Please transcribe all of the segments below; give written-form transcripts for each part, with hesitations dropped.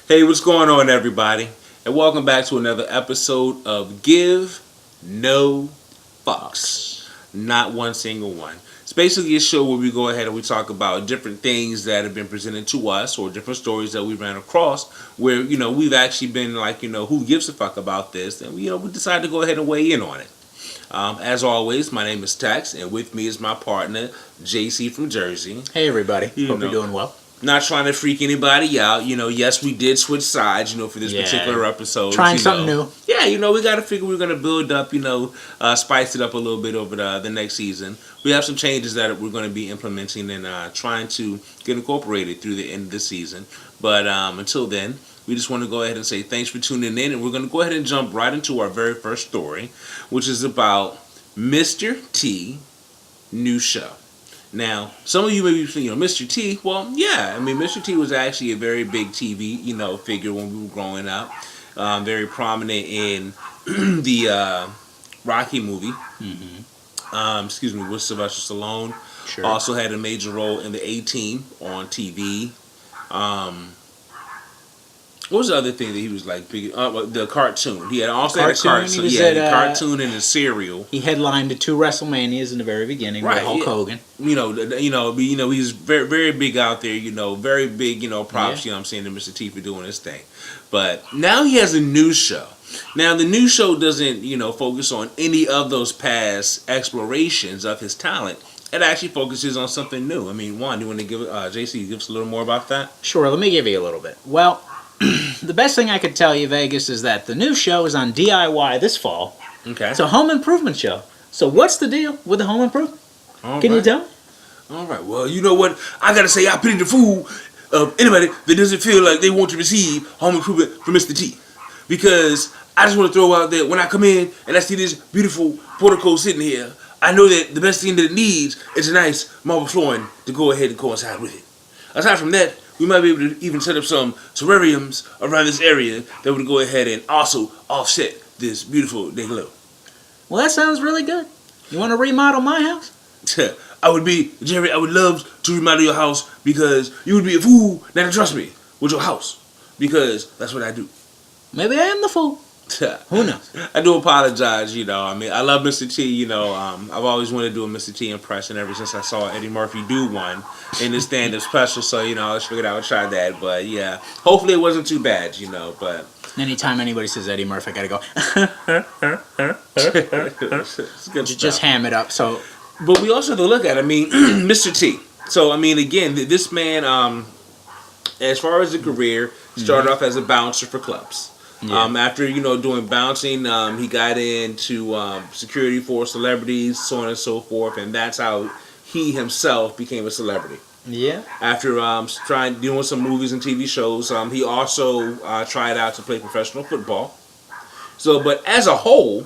Hey, what's going on, everybody? And welcome back to another episode of Give No Fucks. Not one single one. It's basically a show where we go ahead and we talk about different things that have been presented to us or different stories that we ran across where, we've actually been like, who gives a fuck about this? And, we decided to go ahead and weigh in on it. As always, my name is Tex, and with me is my partner, JC from Jersey. Hey, everybody. Hope you're doing well. Not trying to freak anybody out. Yes, we did switch sides, for this particular episode. Trying something new. Yeah, we got to figure we're going to build up, spice it up a little bit over the next season. We have some changes that we're going to be implementing and trying to get incorporated through the end of the season. But until then, we just want to go ahead and say thanks for tuning in. And we're going to go ahead and jump right into our very first story, which is about Mr. T new show. Now, some of you may be thinking, Mr. T, well, yeah. I mean, Mr. T was actually a very big TV, figure when we were growing up. Very prominent in the Rocky movie. With Sylvester Stallone. Sure. Also had a major role in the A-Team on TV. What was the other thing that he was like big? The cartoon. He had also had a cartoon. He had a cartoon and a cereal. He headlined the 2 WrestleManias in the very beginning with Hulk Hogan. He's very, very big out there. Very big. Props. Yeah. I'm saying to Mr. T for doing his thing. But now he has a new show. Now the new show doesn't focus on any of those past explorations of his talent. It actually focuses on something new. I mean, Juan, you want to give JC give us a little more about that? Sure. Let me give you a little bit. Well. The best thing I could tell you, Vegas, is that the new show is on DIY this fall. Okay. It's a home improvement show. So what's the deal with the home improvement? Can you tell me? All right. Well, you know what? I got to say, I pity the fool of anybody that doesn't feel like they want to receive home improvement from Mr. T. Because I just want to throw out there, when I come in and I see this beautiful portico sitting here, I know that the best thing that it needs is a nice marble flooring to go ahead and coincide with it. Aside from that, we might be able to even set up some terrariums around this area that would go ahead and also offset this beautiful day glow. Well, that sounds really good. You want to remodel my house? Jerry, I would love to remodel your house because you would be a fool not to trust me with your house. Because that's what I do. Maybe I am the fool. Who knows? I do apologize, I love Mr. T, I've always wanted to do a Mr. T impression ever since I saw Eddie Murphy do one in his stand-up special, so, I just figured I would try that, but, yeah, hopefully it wasn't too bad, but... Anytime anybody says Eddie Murphy, I gotta go, just ham it up, so... But we also have to look at, Mr. T. So, again, this man, as far as a career, started off as a bouncer for clubs. Yeah. After doing bouncing, he got into security for celebrities, so on and so forth, and that's how he himself became a celebrity. Yeah. After doing some movies and TV shows, he also tried out to play professional football. So, but as a whole,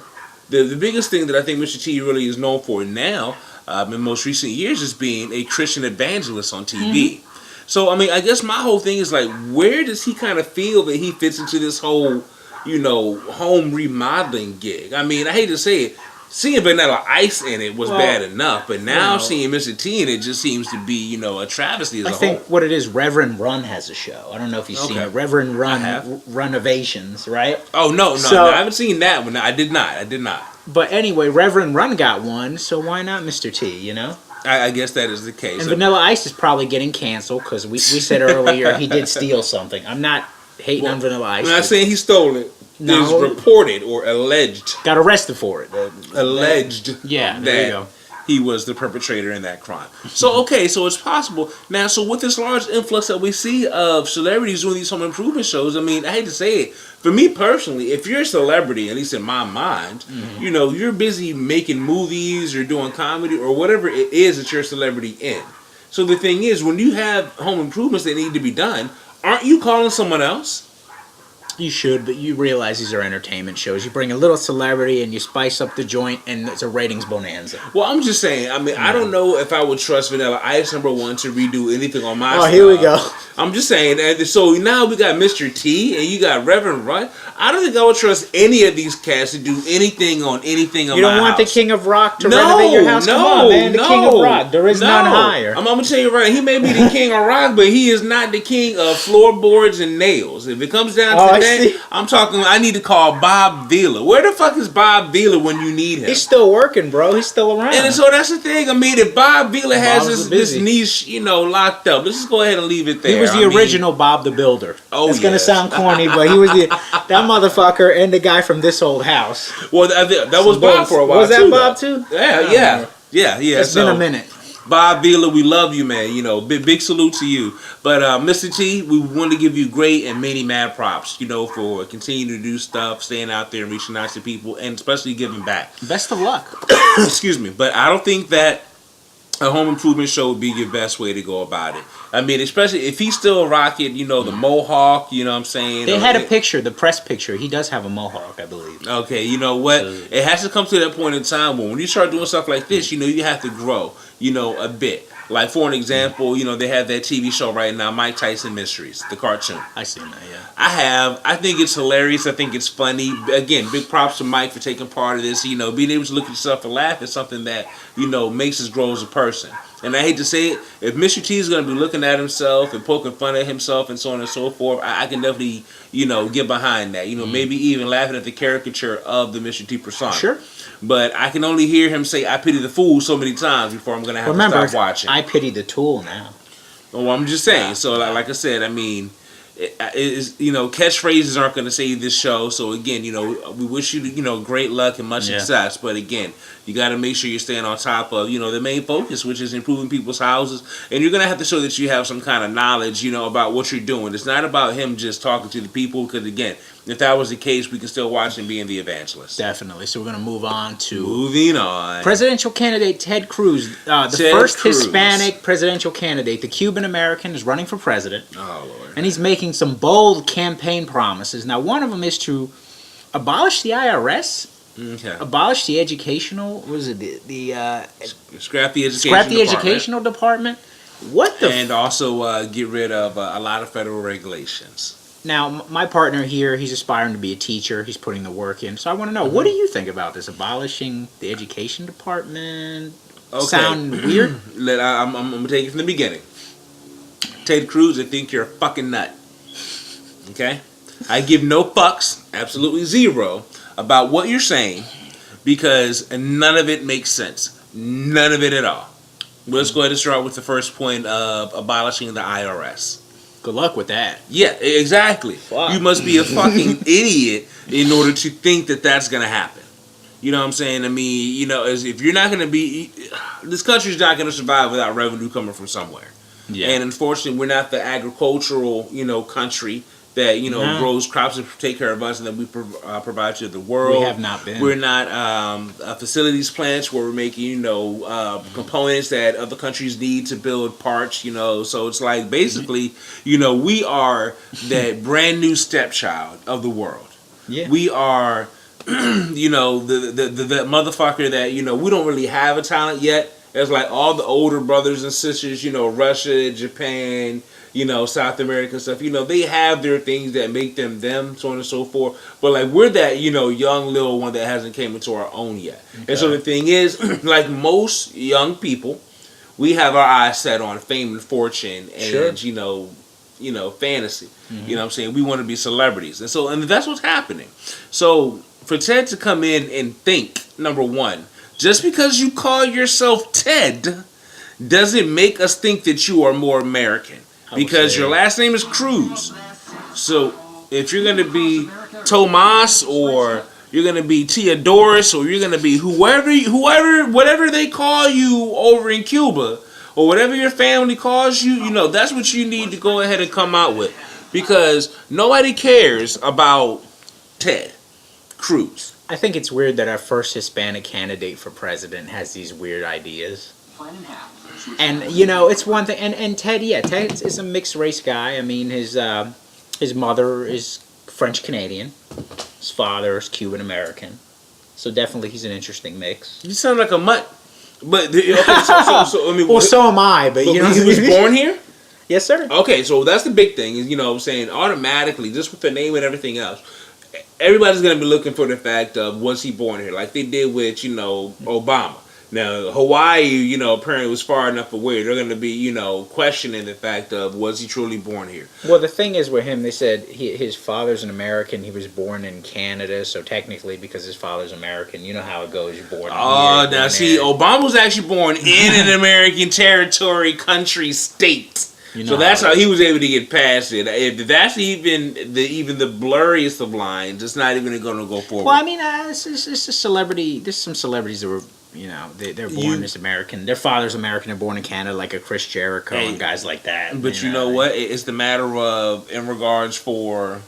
the biggest thing that I think Mr. T really is known for now, in most recent years, is being a Christian evangelist on TV. So, I guess my whole thing is like, where does he kind of feel that he fits into this whole, home remodeling gig? I hate to say it, seeing Vanilla Ice in it was bad enough, but now seeing Mr. T in it just seems to be, a travesty as a whole. I think what it is, Reverend Run has a show. I don't know if you've seen it. Reverend Run, Runovations, right? Oh, no, I haven't seen that one. I did not. But anyway, Reverend Run got one, so why not Mr. T, I guess that is the case. And Vanilla Ice is probably getting canceled because we said earlier he did steal something. I'm not hating on Vanilla Ice. I'm not saying he stole it. No. It's reported or alleged. Got arrested for it. Alleged. Yeah, there you go. He was the perpetrator in that crime. So, so it's possible. Now, so with this large influx that we see of celebrities doing these home improvement shows, I hate to say it, for me personally, if you're a celebrity, at least in my mind, you're busy making movies or doing comedy or whatever it is that you're a celebrity in. So the thing is, when you have home improvements that need to be done, aren't you calling someone else? You should, but you realize these are entertainment shows. You bring a little celebrity and you spice up the joint, and it's a ratings bonanza. Well, I'm just saying, I don't know if I would trust Vanilla Ice, number one, to redo anything on my stuff. Oh, here we go. I'm just saying. And so now we got Mr. T and you got Reverend Rudd. I don't think I would trust any of these cats to do anything on anything on You don't my want house. the King of Rock to renovate your house? Come on, man. The King of Rock. There is none higher. I'm gonna tell you right. He may be the King of Rock, but he is not the king of floorboards and nails. If it comes down to that, I'm talking. I need to call Bob Vila. Where the fuck is Bob Vila when you need him? He's still working, bro. He's still around. And so that's the thing. I mean, if Bob Vila has this niche, locked up, let's just go ahead and leave it there. He was the original Bob the Builder. Oh, it's gonna sound corny, but he was that motherfucker and the guy from This Old House. Well, that was Bob for a while. Was that Bob too? Yeah. It's been a minute. Bob Vila, we love you, man. Big salute to you. But Mr. T, we want to give you great and many mad props, for continuing to do stuff, staying out there and reaching out to people, and especially giving back. Best of luck. Excuse me. But I don't think that a home improvement show would be your best way to go about it. I mean, especially if he's still rocking, the mohawk, you know what I'm saying? They had a picture, the press picture. He does have a mohawk, I believe. Okay, you know what? It has to come to that point in time when you start doing stuff like this, you have to grow, a bit. Like, for an example, they have that TV show right now, Mike Tyson Mysteries, the cartoon. I seen that, yeah. I think it's hilarious. I think it's funny. Again, big props to Mike for taking part of this. Being able to look at yourself and laugh is something that, makes us grow as a person. And I hate to say it, if Mr. T is going to be looking at himself and poking fun at himself and so on and so forth, I can definitely, get behind that. Maybe even laughing at the caricature of the Mr. T persona. Sure. But I can only hear him say, "I pity the fool" so many times before I'm going to have to stop watching. I pity the tool now. Well, I'm just saying. So, like I said, I mean, catchphrases aren't going to save this show. So, again, we wish you, great luck and much success. But, again, you got to make sure you're staying on top of, the main focus, which is improving people's houses. And you're going to have to show that you have some kind of knowledge, about what you're doing. It's not about him just talking to the people because, again, if that was the case, we can still watch him being the evangelist. Definitely. So we're going to move on to... Moving on. Presidential candidate Ted Cruz. The first Hispanic presidential candidate, the Cuban-American, is running for president. Oh, Lord. And he's making some bold campaign promises. Now, one of them is to abolish the IRS. Okay. Abolish the educational... What is it? Scrap the educational department. What the... And also get rid of a lot of federal regulations. Now, my partner here, he's aspiring to be a teacher. He's putting the work in. So I want to know, what do you think about this? Abolishing the education department? Okay. Sound weird? I'm going to take it from the beginning. Ted Cruz, I think you're a fucking nut. Okay? I give no fucks, absolutely zero, about what you're saying because none of it makes sense. None of it at all. Let's go ahead and start with the first point of abolishing the IRS. Good luck with that. Yeah, exactly. Fuck. You must be a fucking idiot in order to think that that's going to happen. You know what I'm saying? I mean, as if you're not going to be... This country's not going to survive without revenue coming from somewhere. Yeah. And unfortunately, we're not the agricultural, country that, grows crops to take care of us and that we provide to the world. We have not been. We're not facilities plants where we're making, components that other countries need to build parts, So it's like basically, we are that brand new stepchild of the world. Yeah. We are, the motherfucker that, we don't really have a talent yet. It's like all the older brothers and sisters, Russia, Japan, South America and stuff, they have their things that make them them, so on and so forth. But like we're that, young little one that hasn't came into our own yet. Okay. And so the thing is, like most young people, we have our eyes set on fame and fortune and, sure. Fantasy. Mm-hmm. You know what I'm saying? We want to be celebrities. And that's what's happening. So for Ted to come in and think, number one, just because you call yourself Ted doesn't make us think that you are more American. Because your last name is Cruz. So if you're going to be Tomas or you're going to be Theodoros or you're going to be whatever they call you over in Cuba or whatever your family calls you, that's what you need to go ahead and come out with. Because nobody cares about Ted Cruz. I think it's weird that our first Hispanic candidate for president has these weird ideas. And, it's one thing. And Ted, Ted is a mixed race guy. I mean, his mother is French-Canadian. His father is Cuban-American. So definitely he's an interesting mix. You sound like a mutt. But, okay, so I mean... Well, so am I, but he was born here? Yes, sir. Okay, so that's the big thing. Is I'm saying automatically, just with the name and everything else, everybody's going to be looking for the fact of was he born here, like they did with Obama. Now Hawaii, apparently was far enough away. They're going to be questioning the fact of was he truly born here. Well, the thing is with him, they said his father's an American. He was born in Canada, so technically, because his father's American, you know how it goes. You're born. Oh, now see, Obama was actually born in an American territory, country, state. So that's how he was able to get past it. If that's even the blurriest of lines, it's not even going to go forward. Well, I mean, it's a celebrity. There's some celebrities that were, they're born as American. Their father's American. They're born in Canada, like a Chris Jericho and guys like that. But you know what? It's the matter of, in regards for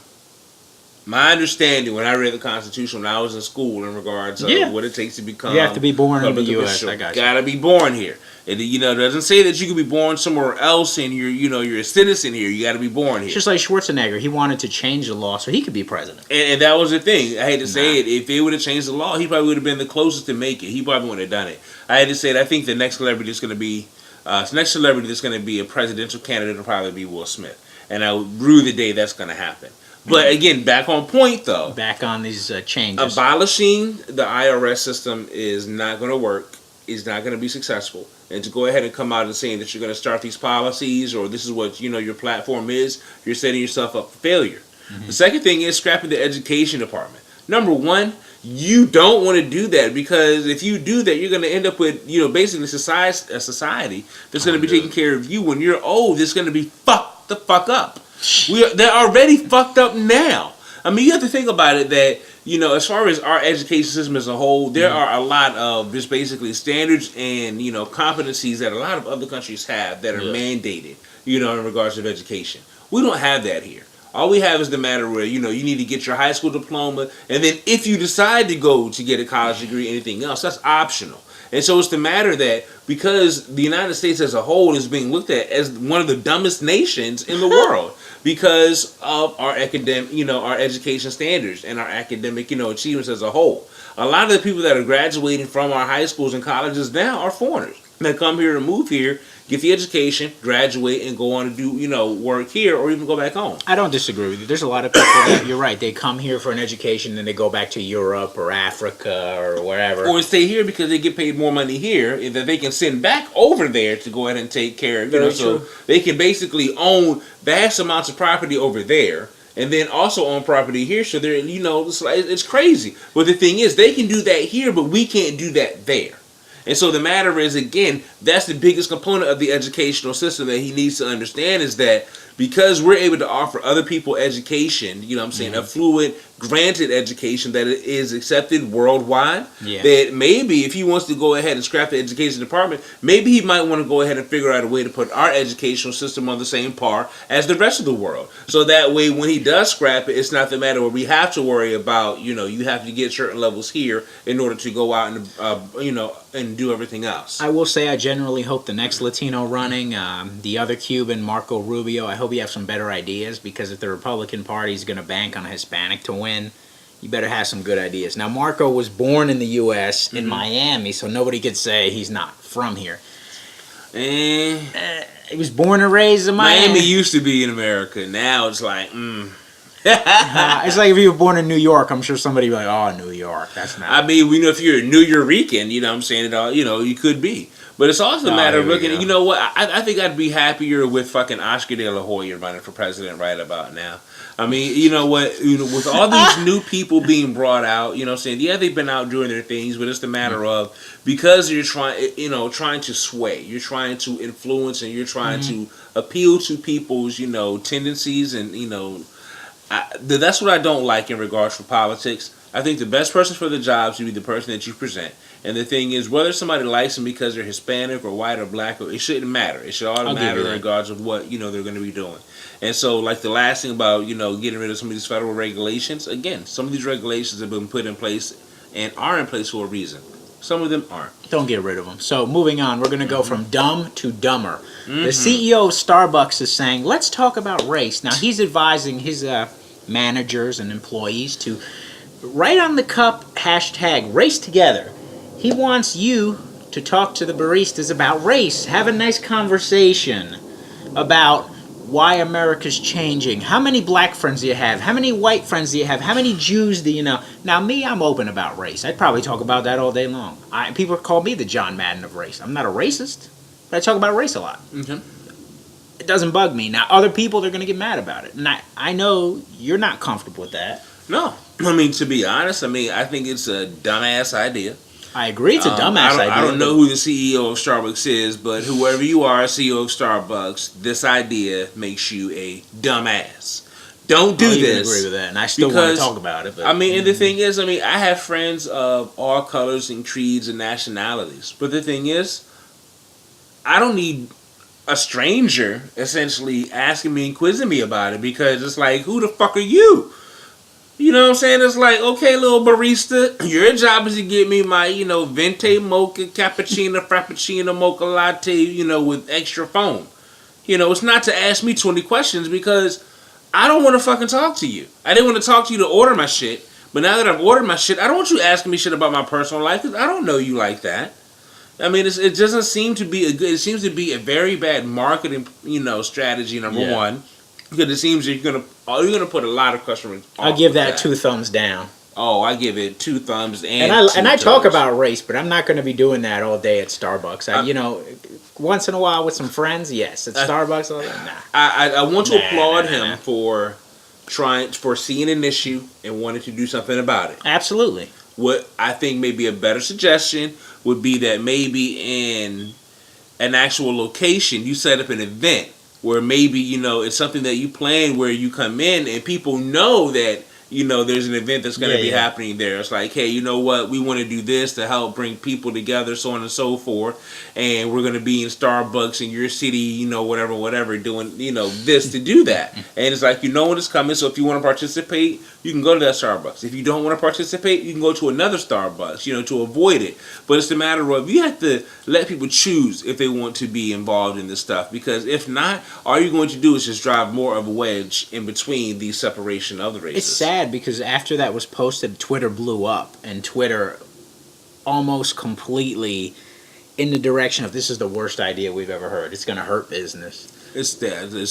my understanding, when I read the Constitution when I was in school, in regards of what it takes to become. You have to be born in the U.S. I got you. Gotta be born here. It doesn't say that you could be born somewhere else and you're a citizen here. You got to be born here. It's just like Schwarzenegger. He wanted to change the law so he could be president. And that was the thing. I hate to say it. If it would have changed the law, he probably would have been the closest to make it. He probably wouldn't have done it. I had to say that I think the next celebrity that's going to be a presidential candidate will probably be Will Smith. And I would rue the day that's going to happen. But again, back on point though. Back on these changes. Abolishing the IRS system is not going to work. Is not going to be successful. And to go ahead and come out and saying that you're going to start these policies or this is what your platform is, you're setting yourself up for failure. Mm-hmm. The second thing is scrapping the education department. Number one, you don't want to do that because if you do that, you're going to end up with basically a society that's going to be taking care of you when you're old. It's going to be fucked the fuck up. They're already fucked up now. I mean, you have to think about it that, as far as our education system as a whole, there are a lot of just basically standards and, competencies that a lot of other countries have that are mandated, in regards to education. We don't have that here. All we have is the matter where, you need to get your high school diploma, and then if you decide to go to get a college degree or anything else, that's optional. And so it's the matter that because the United States as a whole is being looked at as one of the dumbest nations in the world because of our our education standards and our academic, achievements as a whole. A lot of the people that are graduating from our high schools and colleges now are foreigners that come here and move here, get the education, graduate, and go on to do, work here or even go back home. I don't disagree with you. There's a lot of people that, you're right, they come here for an education and they go back to Europe or Africa or wherever. Or stay here because they get paid more money here that they can send back over there to go ahead and take care of, so they can basically own vast amounts of property over there. And then also own property here, so they're, it's crazy. But the thing is, they can do that here, but we can't do that there. And so the matter is, again, that's the biggest component of the educational system that he needs to understand is that because we're able to offer other people education, a fluent, granted education that is accepted worldwide, that maybe if he wants to go ahead and scrap the education department, maybe he might want to go ahead and figure out a way to put our educational system on the same par as the rest of the world. So that way, when he does scrap it, it's not the matter where we have to worry about, you have to get certain levels here in order to go out and, and do everything else. I will say I generally hope the next Latino running, the other Cuban, Marco Rubio, I hope you have some better ideas because if the Republican Party is going to bank on a Hispanic to win, you better have some good ideas. Now, Marco was born in the U.S., in Miami, so nobody could say he's not from here. He was born and raised in Miami. Miami used to be in America. Now it's like, it's like if you were born in New York, I'm sure somebody would be like, oh, New York, that's not... I mean, if you're a New Yorican, I'm saying it all, you could be. But it's also a matter of looking at, you know what, I think I'd be happier with fucking Oscar De La Hoya running for president right about now. I mean, you know what, with all these new people being brought out, saying, yeah, they've been out doing their things, but it's the matter of, because you're trying to sway, you're trying to influence, and you're trying to appeal to people's, tendencies, and, that's what I don't like in regards to politics. I think the best person for the job should be the person that you present. And the thing is, whether somebody likes them because they're Hispanic or white or black, it shouldn't matter. It should all matter in regards of what, they're going to be doing. And so, like the last thing about, getting rid of some of these federal regulations, again, some of these regulations have been put in place and are in place for a reason. Some of them aren't. Don't get rid of them. So, moving on, we're going to go from dumb to dumber. The CEO of Starbucks is saying, let's talk about race. Now, he's advising his managers and employees to write on the cup, hashtag race together. He wants you to talk to the baristas about race. Have a nice conversation about why America's changing. How many black friends do you have? How many white friends do you have? How many Jews do you know? Now, me, I'm open about race. I'd probably talk about that all day long. People call me the John Madden of race. I'm not a racist, but I talk about race a lot. Mm-hmm. It doesn't bug me. Now, other people, they're going to get mad about it. And I know you're not comfortable with that. No. I mean, to be honest, I think it's a dumbass idea. I agree it's a dumbass idea. I don't know who the CEO of Starbucks is, but whoever you are, CEO of Starbucks, this idea makes you a dumbass. Don't do this. I agree with that, and I still want to talk about it. But, and the thing is, I have friends of all colors and creeds and nationalities. But the thing is, I don't need a stranger essentially asking me and quizzing me about it, because it's like, who the fuck are you? You know what I'm saying? It's like, okay, little barista, your job is to get me my, venti mocha, cappuccino, frappuccino, mocha latte, with extra foam. It's not to ask me 20 questions, because I don't want to fucking talk to you. I didn't want to talk to you to order my shit, but now that I've ordered my shit, I don't want you asking me shit about my personal life, because I don't know you like that. It doesn't seem to be it seems to be a very bad marketing, strategy, number one. Because it seems you're gonna put a lot of customers. I'll give that 2 thumbs down. Oh, I give it 2 thumbs and I talk about race, but I'm not going to be doing that all day at Starbucks. Once in a while with some friends, yes. At Starbucks, nah. I want to applaud him for seeing an issue and wanting to do something about it. Absolutely. What I think may be a better suggestion would be that maybe in an actual location you set up an event. Where maybe, it's something that you plan where you come in and people know that, there's an event that's going to be happening there. It's like, hey, you know what? We want to do this to help bring people together, so on and so forth. And we're going to be in Starbucks in your city, whatever, doing, this to do that. And it's like, when it's coming. So if you want to participate, you can go to that Starbucks. If you don't want to participate, you can go to another Starbucks, to avoid it. But it's a matter of, you have to let people choose if they want to be involved in this stuff. Because if not, all you're going to do is just drive more of a wedge in between the separation of the races. It's sad because after that was posted, Twitter blew up. And Twitter almost completely in the direction of, this is the worst idea we've ever heard. It's going to hurt business. It's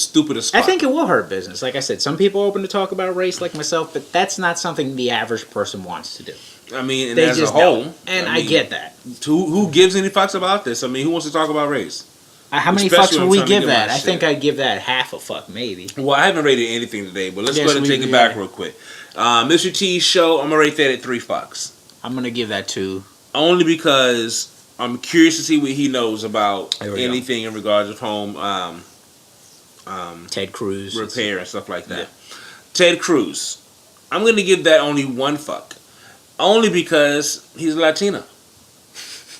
stupid as fuck. I think it will hurt business. Like I said, some people are open to talk about race like myself, but that's not something the average person wants to do. And they as just a whole, don't. And I get that. Who gives any fucks about this? Who wants to talk about race? How many fucks would we give that? I think I'd give that half a fuck, maybe. Well, I haven't rated anything today, but let's go ahead and take it back real quick. Mr. T's show, I'm going to rate that at 3 fucks. I'm going to give that 2. Only because I'm curious to see what he knows about anything in regards of home Ted Cruz repair and stuff like that. Yeah. Ted Cruz, I'm going to give that only 1 fuck. Only because he's Latino.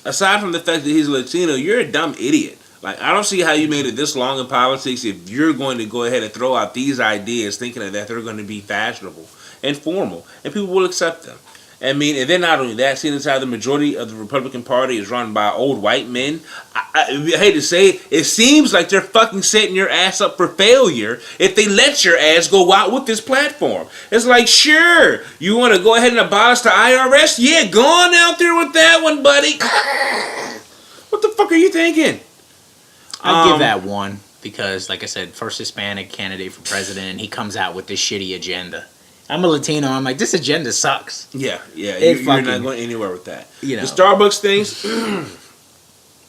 Aside from the fact that he's Latino, you're a dumb idiot. Like, I don't see how you made it this long in politics if you're going to go ahead and throw out these ideas thinking that they're going to be fashionable and formal, and people will accept them. And then not only that, seeing as how the majority of the Republican Party is run by old white men, I hate to say it, it seems like they're fucking setting your ass up for failure if they let your ass go out with this platform. It's like, sure, you want to go ahead and abolish the IRS? Yeah, go on out there with that one, buddy. What the fuck are you thinking? I'd give that 1 because, like I said, first Hispanic candidate for president, and he comes out with this shitty agenda. I'm a Latino. I'm like, this agenda sucks. Yeah. You're not going anywhere with that. The Starbucks things,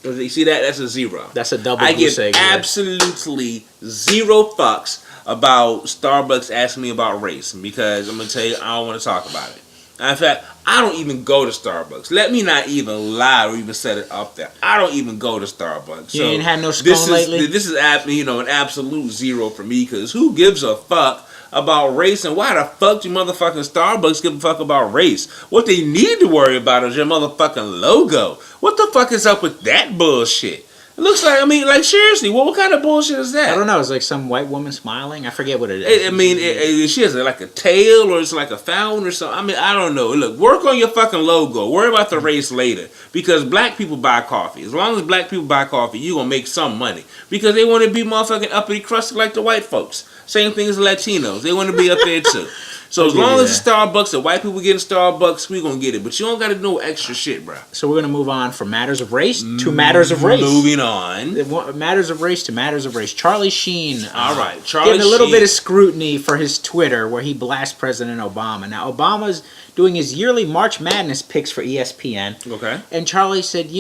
you see that? That's a 0. That's a double. I give absolutely 0 fucks about Starbucks asking me about race, because I'm going to tell you, I don't want to talk about it. In fact, I don't even go to Starbucks. Let me not even lie or even set it up there. I don't even go to Starbucks. You ain't had no scone lately? This is an absolute 0 for me, because who gives a fuck about race, and why the fuck do motherfucking Starbucks give a fuck about race? What they need to worry about is your motherfucking logo. What the fuck is up with that bullshit? It looks like, seriously, what kind of bullshit is that? I don't know. It's like some white woman smiling. I forget what it is. She has like a tail, or it's like a fountain or something. I don't know. Look, work on your fucking logo. Worry about the race later. Because black people buy coffee. As long as black people buy coffee, you're going to make some money. Because they want to be motherfucking uppity crusty like the white folks. Same thing as Latinos. They want to be up there too. So as long as it's Starbucks, the white people getting Starbucks, we gonna get it. But you don't gotta do extra shit, bro. So we're gonna move on from matters of race to matters of race. Moving on. Matters of race to matters of race. Charlie Sheen. All right, Charlie getting a little Sheen. bit of scrutiny for his Twitter, where he blasts President Obama. Now Obama's doing his yearly March Madness picks for ESPN. Okay. And Charlie said,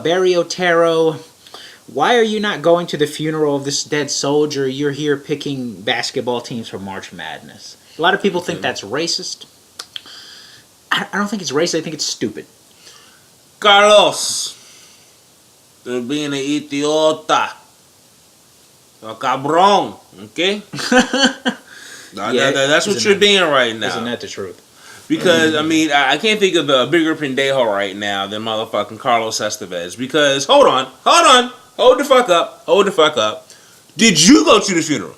Barry Otero, why are you not going to the funeral of this dead soldier? You're here picking basketball teams for March Madness. A lot of people think that's racist. I don't think it's racist. I think it's stupid. Carlos, they're being an idiota. A cabrón, okay? That's what you're being right now. Isn't that the truth? Because, I mean, I can't think of a bigger pendejo right now than motherfucking Carlos Estevez. Because, hold the fuck up. Did you go to the funeral?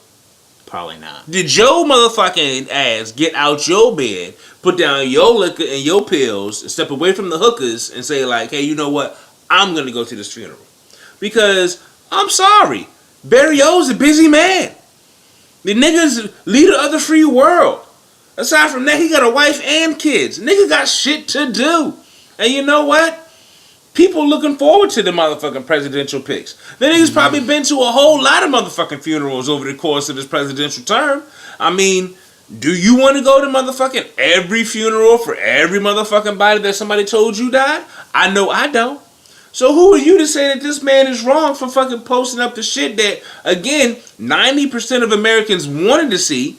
Probably not. Did your motherfucking ass get out your bed, put down your liquor and your pills, and step away from the hookers and say like, hey, you know what? I'm going to go to this funeral. Because, I'm sorry, Barry O's a busy man. The nigga's leader of the free world. Aside from that, he got a wife and kids. Nigga got shit to do. And you know what? People looking forward to the motherfucking presidential picks. That nigga's probably been to a whole lot of motherfucking funerals over the course of his presidential term. I mean, do you want to go to motherfucking every funeral for every motherfucking body that somebody told you died? I know I don't. So who are you to say that this man is wrong for fucking posting up the shit that, again, 90% of Americans wanted to see,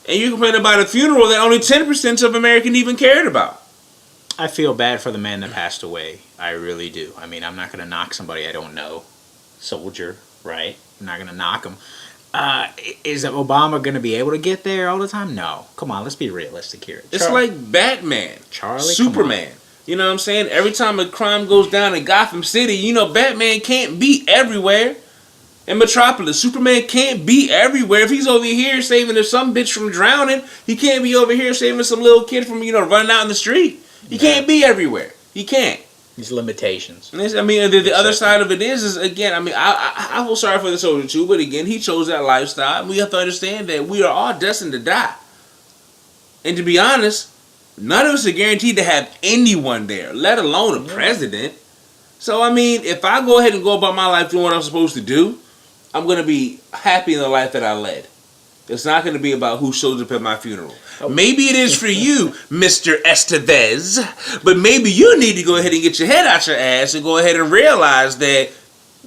and you complain about a funeral that only 10% of Americans even cared about? I feel bad for the man that passed away. I really do. I mean, I'm not going to knock somebody I don't know. Soldier, right? I'm not going to knock him. Is Obama going to be able to get there all the time? No. Come on, let's be realistic here. It's like Batman. Superman. You know what I'm saying? Every time a crime goes down in Gotham City, Batman can't be everywhere. In Metropolis, Superman can't be everywhere. If he's over here saving some bitch from drowning, he can't be over here saving some little kid from, running out in the street. He can't be everywhere. He can't. These limitations. I mean, the other side of it is again, I mean, I feel sorry for the soldier too, but again, he chose that lifestyle, and we have to understand that we are all destined to die. And to be honest, none of us are guaranteed to have anyone there, let alone a president. So, I mean, if I go ahead and go about my life doing what I'm supposed to do, I'm going to be happy in the life that I led. It's not going to be about who shows up at my funeral. Maybe it is for you, Mr. Estevez, but maybe you need to go ahead and get your head out your ass and go ahead and realize that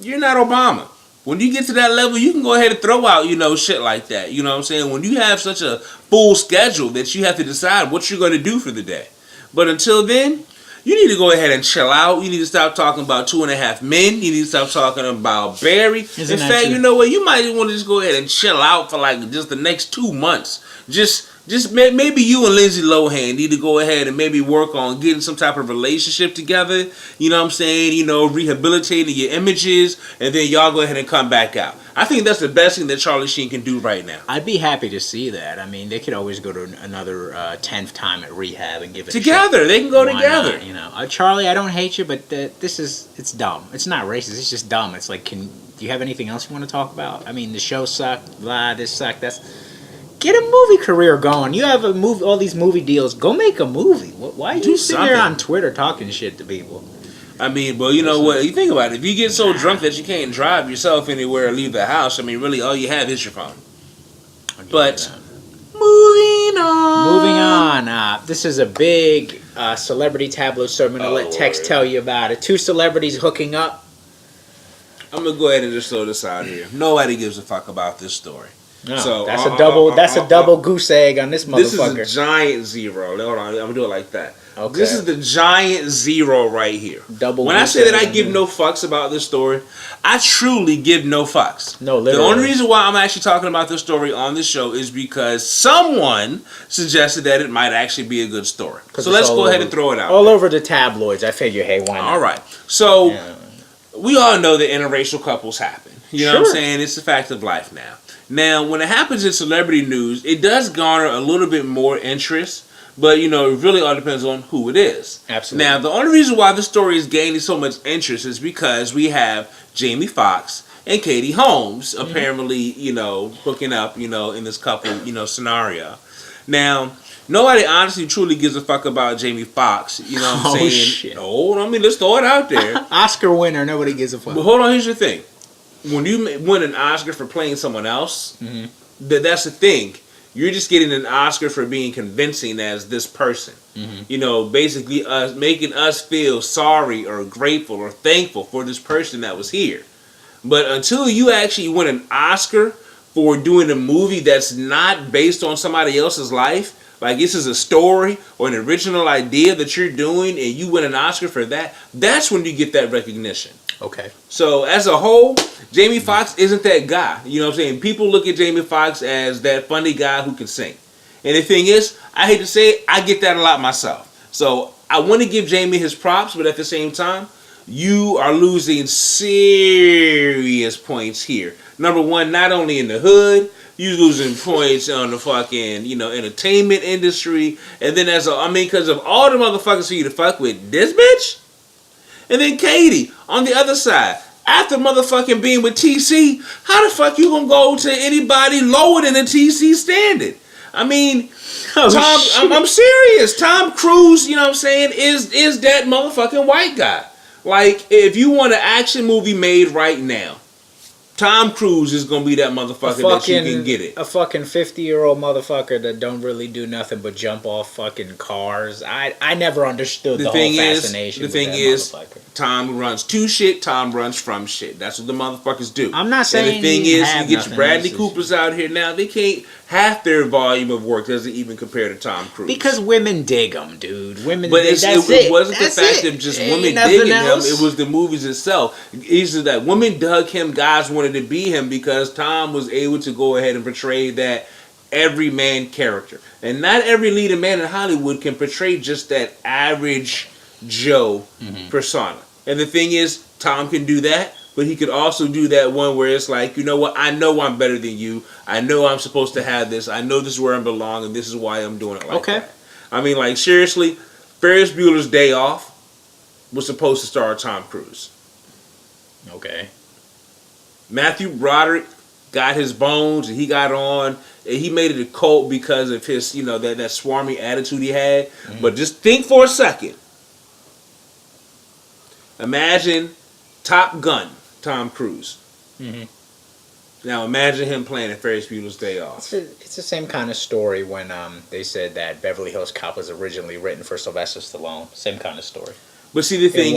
you're not Obama. When you get to that level, you can go ahead and throw out, shit like that. You know what I'm saying? When you have such a full schedule that you have to decide what you're going to do for the day. But until then, you need to go ahead and chill out. You need to stop talking about 2.5 Men. You need to stop talking about Barry. In fact, you know what? You might want to just go ahead and chill out for like just the next 2 months. Just maybe you and Lindsay Lohan need to go ahead and maybe work on getting some type of relationship together. You know what I'm saying? Rehabilitating your images, and then y'all go ahead and come back out. I think that's the best thing that Charlie Sheen can do right now. I'd be happy to see that. I mean, they could always go to another 10th time at rehab and give it together. They can go together. Not, Charlie, I don't hate you, but it's dumb. It's not racist. It's just dumb. It's like, do you have anything else you want to talk about? I mean, the show sucked. Blah, this sucked. Get a movie career going. You have all these movie deals. Go make a movie. Why are you sitting there on Twitter talking shit to people? I mean, well, you know what? You think about it. If you get so drunk that you can't drive yourself anywhere or leave the house, I mean, really, all you have is your phone. But moving on. This is a big celebrity tabloid story. I'm going to let Tex tell you about it. 2 celebrities hooking up. I'm going to go ahead and just throw this out here. Nobody gives a fuck about this story. No, so that's a double goose egg on this motherfucker. This is a giant zero. Hold on, I'm gonna do it like that. Okay. This is the giant zero right here. When I say that I give no fucks about this story, I truly give no fucks. No, literally. The only reason why I'm actually talking about this story on this show is because someone suggested that it might actually be a good story. So let's go ahead and throw it out. All over the tabloids. I figure, hey, why not? All right. So we all know that interracial couples happen. You know what I'm saying? It's a fact of life now. Now, when it happens in celebrity news, it does garner a little bit more interest, but, it really all depends on who it is. Absolutely. Now, the only reason why this story is gaining so much interest is because we have Jamie Foxx and Katie Holmes apparently, hooking up, in this couple, scenario. Now, nobody honestly truly gives a fuck about Jamie Foxx. You know what I'm saying? Shit. Oh, I mean, let's throw it out there. Oscar winner, nobody gives a fuck. But hold on, here's the thing. When you win an Oscar for playing someone else, that's the thing. You're just getting an Oscar for being convincing as this person. You know, basically us making us feel sorry or grateful or thankful for this person that was here. But until you actually win an Oscar for doing a movie that's not based on somebody else's life, like this is a story or an original idea that you're doing and you win an Oscar for that, that's when you get that recognition. Okay. So as a whole, Jamie Foxx isn't that guy. You know what I'm saying? People look at Jamie Foxx as that funny guy who can sing. And the thing is, I hate to say it, I get that a lot myself. So I want to give Jamie his props, but at the same time, you are losing serious points here. Number one, not only in the hood, you're losing points on the fucking, entertainment industry. And then because of all the motherfuckers for you to fuck with, this bitch? And then Katie, on the other side, after motherfucking being with TC, how the fuck you gonna go to anybody lower than a TC standard? I mean, I'm serious. Tom Cruise, you know what I'm saying, is that motherfucking white guy. Like, if you want an action movie made right now, Tom Cruise is gonna be that motherfucker that you can get it. A fucking 50-year-old motherfucker that don't really do nothing but jump off fucking cars. I never understood the whole fascination. The thing is, Tom runs to shit. Tom runs from shit. That's what the motherfuckers do. I'm not saying. And the thing is, you get your Bradley Coopers out here now. They can't. Half their volume of work doesn't even compare to Tom Cruise. Because women dig him, dude. Women. But it wasn't the fact of just women digging him. It was the movies itself. It's that women dug him. Guys wanted to be him because Tom was able to go ahead and portray that everyman character. And not every leading man in Hollywood can portray just that average Joe persona. And the thing is, Tom can do that, but he could also do that one where it's like, you know what, I know I'm better than you. I know I'm supposed to have this. I know this is where I belong, and this is why I'm doing it like that. I mean, like, seriously, Ferris Bueller's Day Off was supposed to star Tom Cruise. Okay. Matthew Broderick got his bones, and he got on, and he made it a cult because of his, that swarmy attitude he had. But just think for a second. Imagine Top Gun, Tom Cruise. Now imagine him playing at Ferris Bueller's Day Off. It's the same kind of story when they said that Beverly Hills Cop was originally written for Sylvester Stallone. Same kind of story. But see, the thing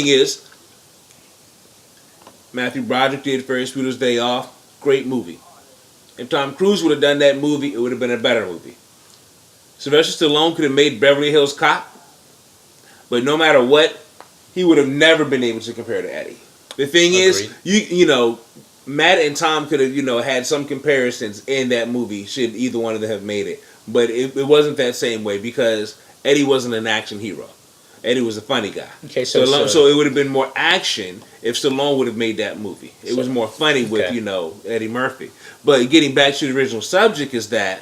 is, Matthew Broderick did Ferris Bueller's Day Off. Great movie. If Tom Cruise would have done that movie, it would have been a better movie. Sylvester Stallone could have made Beverly Hills Cop, but no matter what, he would have never been able to compare to Eddie. The thing is, Matt and Tom could have, had some comparisons in that movie should either one of them have made it. But it wasn't that same way because Eddie wasn't an action hero. Eddie was a funny guy. Okay, so it would have been more action if Stallone would have made that movie. It was more funny with, Eddie Murphy. But getting back to the original subject is that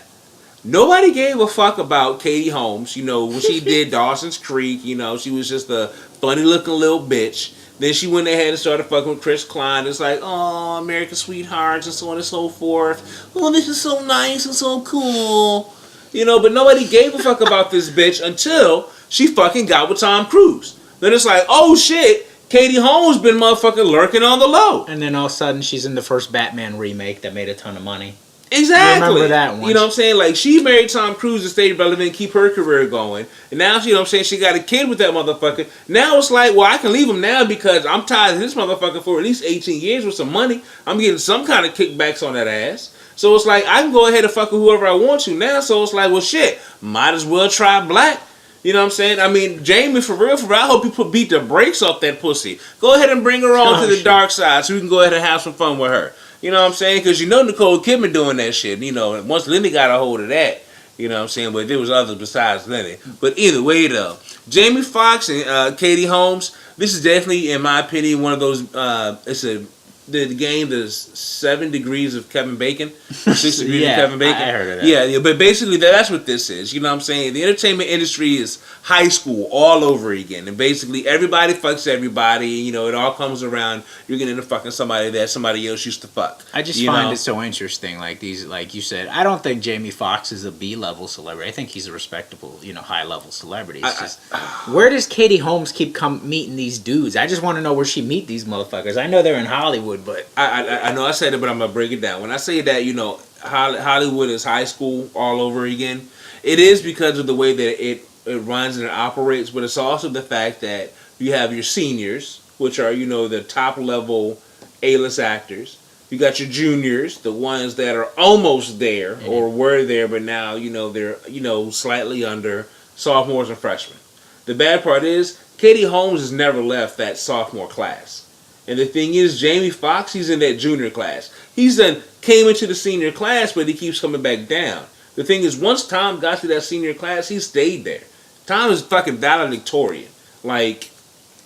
nobody gave a fuck about Katie Holmes. When she did Dawson's Creek, she was just a funny looking little bitch. Then she went ahead and started fucking with Chris Klein. It's like, oh, American Sweethearts and so on and so forth. Oh, this is so nice and so cool. But nobody gave a fuck about this bitch until she fucking got with Tom Cruise. Then it's like, oh shit, Katie Holmes been motherfucking lurking on the low. And then all of a sudden she's in the first Batman remake that made a ton of money. Exactly. I remember that one. You know what I'm saying? Like, she married Tom Cruise to stay relevant, keep her career going. And now, she got a kid with that motherfucker. Now it's like, well, I can leave him now because I'm tired of this motherfucker for at least 18 years with some money. I'm getting some kind of kickbacks on that ass. So it's like, I can go ahead and fuck with whoever I want to now. So it's like, well, shit, might as well try black. You know what I'm saying? I mean, Jamie, for real, I hope you beat the brakes off that pussy. Go ahead and bring her on to the dark side so we can go ahead and have some fun with her. You know what I'm saying? Because Nicole Kidman doing that shit. Once Lenny got a hold of that, you know what I'm saying? But there was others besides Lenny. But either way, though, Jamie Foxx and Katie Holmes, this is definitely, in my opinion, one of those, it's a the game, there's 7 degrees of Kevin Bacon, 6 degrees Yeah, of Kevin Bacon. I heard of that. Yeah, but basically that's what this is. You know what I'm saying? The entertainment industry is high school all over again, and basically everybody fucks everybody. You know, it all comes around. You're getting into fucking somebody that somebody else used to fuck. I just find it so interesting. Like you said, I don't think Jamie Foxx is a B-level celebrity. I think he's a respectable, high-level celebrity. It's just, where does Katie Holmes keep meeting these dudes? I just want to know where she meet these motherfuckers. I know they're in Hollywood, but I know I said it, but I'm gonna break it down. When I say that, Hollywood is high school all over again. It is because of the way that it runs and it operates, but it's also the fact that you have your seniors, which are the top level A-list actors. You got your juniors, the ones that are almost there or were there, but now they're slightly under sophomores and freshmen. The bad part is Katie Holmes has never left that sophomore class. And the thing is, Jamie Foxx, he's in that junior class. He's then came into the senior class, but he keeps coming back down. The thing is, once Tom got to that senior class, he stayed there. Tom is fucking valedictorian. Like,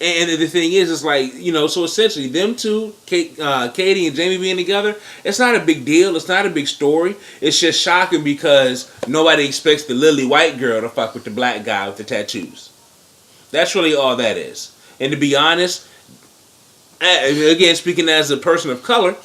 and the thing is, it's like, so essentially, them two, Katie and Jamie being together, it's not a big deal. It's not a big story. It's just shocking because nobody expects the lily white girl to fuck with the black guy with the tattoos. That's really all that is. And to be honest, again, speaking as a person of color,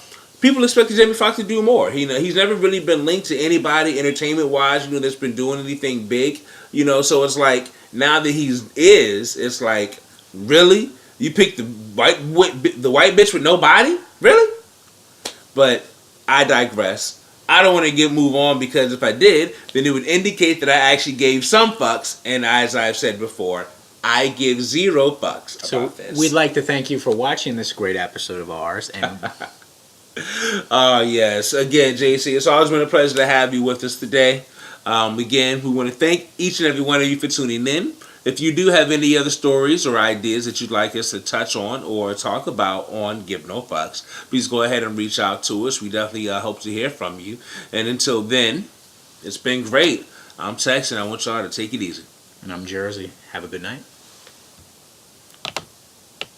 people expected Jamie Foxx to do more. He's never really been linked to anybody entertainment-wise, that's been doing anything big. So it's like, now that it's like, really? You picked the white bitch with no body? Really? But I digress. I don't want to move on, because if I did, then it would indicate that I actually gave some fucks, and as I've said before, I give 0 fucks about this. We'd like to thank you for watching this great episode of ours. And yes. Again, JC, it's always been a pleasure to have you with us today. Again, we want to thank each and every one of you for tuning in. If you do have any other stories or ideas that you'd like us to touch on or talk about on Give No Fucks, please go ahead and reach out to us. We definitely hope to hear from you. And until then, it's been great. I'm Tex, and I want y'all to take it easy. I'm Jersey. Have a good night.